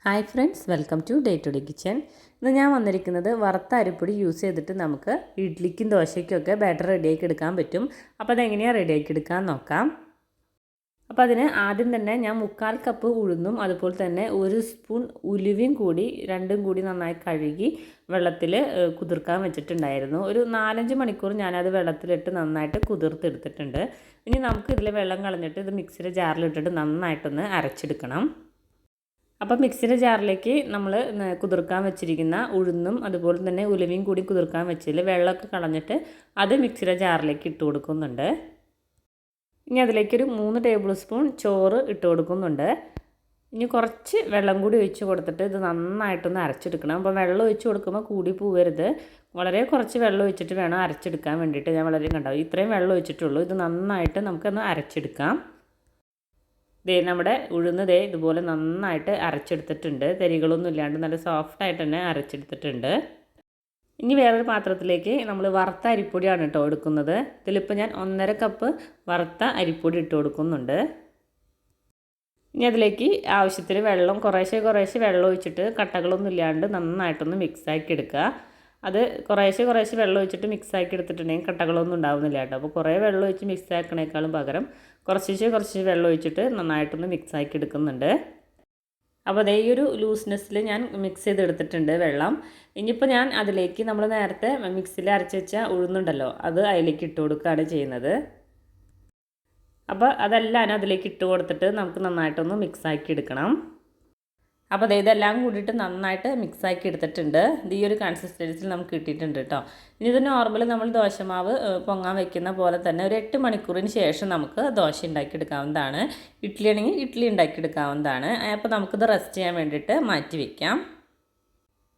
Hi friends, welcome to day to day kitchen. ഇന്ന് ഞാൻ വന്നിരിക്കുന്നത് വറുത്ത അരിപ്പൊടി യൂസ് ചെയ്തിട്ട് നമുക്ക് ഇഡ്ലിക്കും ദോശയ്ക്കൊക്കെ ബാറ്റർ റെഡിയാക്കി എടുക്കാൻ പറ്റും. അപ്പോൾ അതെങ്ങനെയാണ് റെഡിയാക്കി എടുക്കാൻ നോക്കാം. അപ്പോൾ അതിന് ആദ്യം തന്നെ ഞാൻ 1/4 കപ്പ് ഉഴുന്നും അതുപോലെ തന്നെ 1 സ്പൂൺ ഉലുവയും കൂടി രണ്ടും കൂടി നന്നായി കഴുകി വെള്ളത്തിൽ കുതിർക്കാൻ വെച്ചിട്ടുണ്ടായിരുന്നു. ഒരു 4-5 മണിക്കൂർ ഞാനത് വെള്ളത്തിലിട്ട് നന്നായിട്ട് കുതിർത്തെടുത്തിട്ടുണ്ട്. ഇനി നമുക്ക് ഇതിൽ വെള്ളം കളഞ്ഞിട്ട് ഇത് മിക്സിയുടെ ജാറിലിട്ടിട്ട് നന്നായിട്ടൊന്ന് അരച്ചെടുക്കണം. അപ്പോൾ മിക്സിയുടെ ജാറിലേക്ക് നമ്മൾ കുതിർക്കാൻ വെച്ചിരിക്കുന്ന ഉഴുന്നും അതുപോലെ തന്നെ ഉലുവയും കൂടി കുതിർക്കാൻ വെച്ചതിൽ വെള്ളമൊക്കെ കളഞ്ഞിട്ട് അത് മിക്സിയുടെ ജാറിലേക്ക് ഇട്ട് കൊടുക്കുന്നുണ്ട്. ഇനി അതിലേക്കൊരു 3 ടേബിൾ സ്പൂൺ ചോറ് ഇട്ട് കൊടുക്കുന്നുണ്ട്. ഇനി കുറച്ച് വെള്ളം കൂടി ഒഴിച്ച് കൊടുത്തിട്ട് ഇത് നന്നായിട്ടൊന്ന് അരച്ചെടുക്കണം. അപ്പോൾ വെള്ളം ഒഴിച്ച് കൊടുക്കുമ്പോൾ കൂടി പോകരുത്, വളരെ കുറച്ച് വെള്ളം ഒഴിച്ചിട്ട് വേണം അരച്ചെടുക്കാൻ വേണ്ടിയിട്ട്. ഞാൻ വളരെ കണ്ടാവും ഇത്രയും വെള്ളം ഒഴിച്ചിട്ടുള്ളൂ. ഇത് നന്നായിട്ട് നമുക്കൊന്ന് അരച്ചെടുക്കാം. നമ്മുടെ ഉഴുന്ന് ഇതുപോലെ നന്നായിട്ട് അരച്ചെടുത്തിട്ടുണ്ട്. തരികളൊന്നും ഇല്ലാണ്ട് നല്ല സോഫ്റ്റായിട്ട് തന്നെ അരച്ചെടുത്തിട്ടുണ്ട്. ഇനി വേറൊരു പാത്രത്തിലേക്ക് നമ്മൾ വറുത്ത അരിപ്പൊടിയാണ് കേട്ടോ എടുക്കുന്നത്. ഇതിലിപ്പോൾ ഞാൻ 1.5 കപ്പ് വറുത്ത അരിപ്പൊടി ഇട്ട് കൊടുക്കുന്നുണ്ട്. ഇനി അതിലേക്ക് ആവശ്യത്തിന് വെള്ളം കുറേശ്ശെ വെള്ളം ഒഴിച്ചിട്ട് കട്ടകളൊന്നും ഇല്ലാണ്ട് നന്നായിട്ടൊന്ന് മിക്സാക്കി എടുക്കുക. അത് കുറേശ്ശെ വെള്ളം ഒഴിച്ചിട്ട് മിക്സാക്കി എടുത്തിട്ടുണ്ടെങ്കിൽ കട്ടകളൊന്നും ഉണ്ടാവുന്നില്ല കേട്ടോ. അപ്പോൾ കുറേ വെള്ളം ഒഴിച്ച് മിക്സ് ആക്കണേക്കാളും പകരം കുറച്ച് വെള്ളം ഒഴിച്ചിട്ട് നന്നായിട്ടൊന്ന് മിക്സാക്കി എടുക്കുന്നുണ്ട്. അപ്പോൾ അതേ ഒരു ലൂസ്നെസ്സിൽ ഞാൻ മിക്സ് ചെയ്തെടുത്തിട്ടുണ്ട് വെള്ളം. ഇനിയിപ്പോൾ ഞാൻ അതിലേക്ക് നമ്മൾ നേരത്തെ മിക്സിയിൽ അരച്ച് വെച്ച ഉഴുന്നുണ്ടല്ലോ, അത് അതിലേക്ക് ഇട്ട് കൊടുക്കുകയാണ് ചെയ്യുന്നത്. അപ്പോൾ അതെല്ലാം അതിലേക്ക് ഇട്ട് കൊടുത്തിട്ട് നമുക്ക് നന്നായിട്ടൊന്ന് മിക്സാക്കി എടുക്കണം. അപ്പോൾ ഇതെല്ലാം കൂടിയിട്ട് നന്നായിട്ട് മിക്സാക്കി എടുത്തിട്ടുണ്ട്. ഇത് ഈ ഒരു കൺസിസ്റ്റൻസിൽ നമുക്ക് കിട്ടിയിട്ടുണ്ട് കേട്ടോ. ഇനി ഇത് നോർമൽ നമ്മൾ ദോശമാവ് പൊങ്ങാൻ വെക്കുന്ന പോലെ തന്നെ ഒരു 8 മണിക്കൂറിന് ശേഷം നമുക്ക് ദോശ ഉണ്ടാക്കിയെടുക്കാവുന്നതാണ്. ഇഡ്ഡലി ആണെങ്കിൽ ഇഡ്ഡലി ഉണ്ടാക്കിയെടുക്കാവുന്നതാണ്. അപ്പോൾ നമുക്കിത് റെസ്റ്റ് ചെയ്യാൻ വേണ്ടിയിട്ട് മാറ്റി വയ്ക്കാം.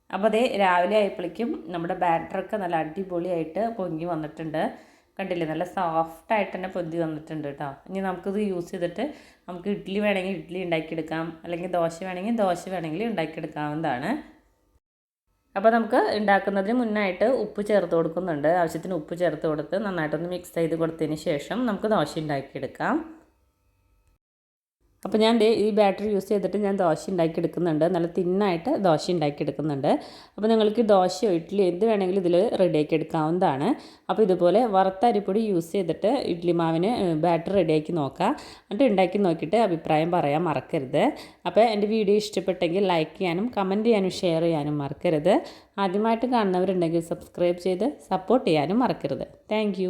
അപ്പോൾ രാവിലെ ആയപ്പോഴേക്കും നമ്മുടെ ബാറ്ററൊക്കെ നല്ല അടിപൊളിയായിട്ട് പൊങ്ങി വന്നിട്ടുണ്ട്. കണ്ടില്ലേ, നല്ല സോഫ്റ്റായിട്ട് തന്നെ പൊന്തി വന്നിട്ടുണ്ട് കേട്ടോ. ഇനി നമുക്കിത് യൂസ് ചെയ്തിട്ട് നമുക്ക് ഇഡ്ഡലി വേണമെങ്കിൽ ഇഡ്ഡലി ഉണ്ടാക്കിയെടുക്കാം, അല്ലെങ്കിൽ ദോശ വേണമെങ്കിൽ ഉണ്ടാക്കിയെടുക്കാവുന്നതാണ്. അപ്പോൾ നമുക്ക് ഉണ്ടാക്കുന്നതിന് മുന്നായിട്ട് ഉപ്പ് ചേർത്ത് കൊടുക്കുന്നുണ്ട്. ആവശ്യത്തിന് ഉപ്പ് ചേർത്ത് കൊടുത്ത് നന്നായിട്ടൊന്ന് മിക്സ് ചെയ്ത് കൊടുത്തതിന് ശേഷം നമുക്ക് ദോശ ഉണ്ടാക്കിയെടുക്കാം. അപ്പോൾ ഞാൻ ഈ ബാറ്ററി യൂസ് ചെയ്തിട്ട് ഞാൻ ദോശ ഉണ്ടാക്കിയെടുക്കുന്നുണ്ട്. നല്ല തിന്നായിട്ട് ദോശ ഉണ്ടാക്കിയെടുക്കുന്നുണ്ട്. അപ്പോൾ നിങ്ങൾക്ക് ദോശയോ ഇഡ്ഡലി എന്ത് വേണമെങ്കിലും ഇതിൽ റെഡിയാക്കി എടുക്കാവുന്നതാണ്. അപ്പോൾ ഇതുപോലെ വറുത്ത അരിപ്പൊടി യൂസ് ചെയ്തിട്ട് ഇഡ്ഡലി മാവിന് ബാറ്റർ റെഡിയാക്കി നോക്കുക. എന്നിട്ട് ഉണ്ടാക്കി നോക്കിയിട്ട് അഭിപ്രായം പറയാൻ മറക്കരുത്. അപ്പോൾ എൻ്റെ വീഡിയോ ഇഷ്ടപ്പെട്ടെങ്കിൽ ലൈക്ക് ചെയ്യാനും കമൻറ്റ് ചെയ്യാനും ഷെയർ ചെയ്യാനും മറക്കരുത്. ആദ്യമായിട്ട് കാണുന്നവരുണ്ടെങ്കിൽ സബ്സ്ക്രൈബ് ചെയ്ത് സപ്പോർട്ട് ചെയ്യാനും മറക്കരുത്. താങ്ക്